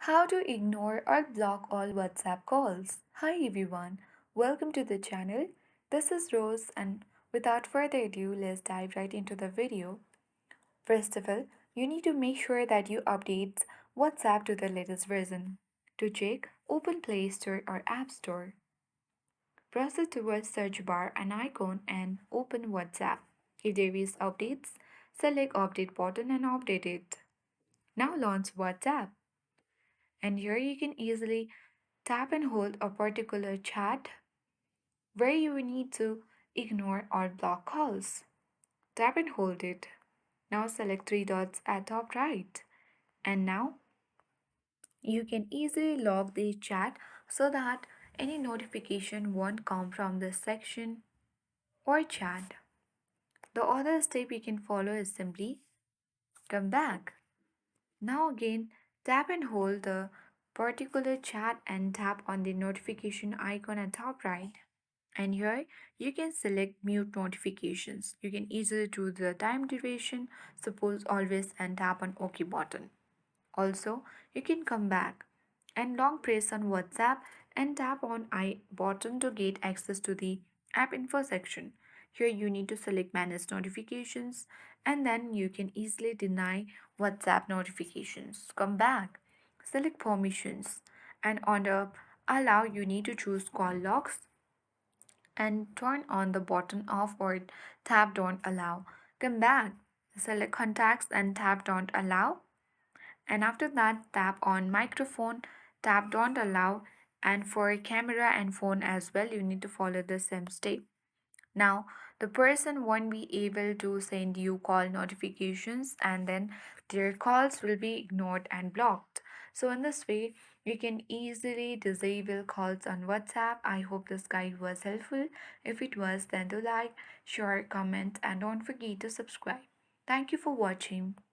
How to ignore or block all WhatsApp calls. Hi everyone, welcome to the channel. This is Rose, and without further ado, let's dive right into the video. First of all, you need to make sure that you update WhatsApp to the latest version. To check, open Play Store or App Store. Proceed towards search bar an icon and open WhatsApp. If there is updates, select update button and update it. Now launch WhatsApp. And here you can easily tap and hold a particular chat where you will need to ignore or block calls. Tap and hold it. Now select three dots at top right. And now you can easily log the chat so that any notification won't come from this section or chat. The other step you can follow is simply come back. Now again tap and hold the particular chat and tap on the notification icon at top right. And here you can select mute notifications. You can easily choose the time duration, suppose always, and tap on OK button. Also, you can come back and long press on WhatsApp and tap on I button to get access to the app info section. Here you need to select manage notifications and then you can easily deny WhatsApp notifications. Come back, select permissions, and on the allow you need to choose call logs and turn on the button off or tap don't allow. Come back, select contacts and tap don't allow. And after that, tap on microphone, tap don't allow. And for camera and phone as well, you need to follow the same step. Now, the person won't be able to send you call notifications and then their calls will be ignored and blocked. So, in this way, you can easily disable calls on WhatsApp. I hope this guide was helpful. If it was, then do like, share, comment, and don't forget to subscribe. Thank you for watching.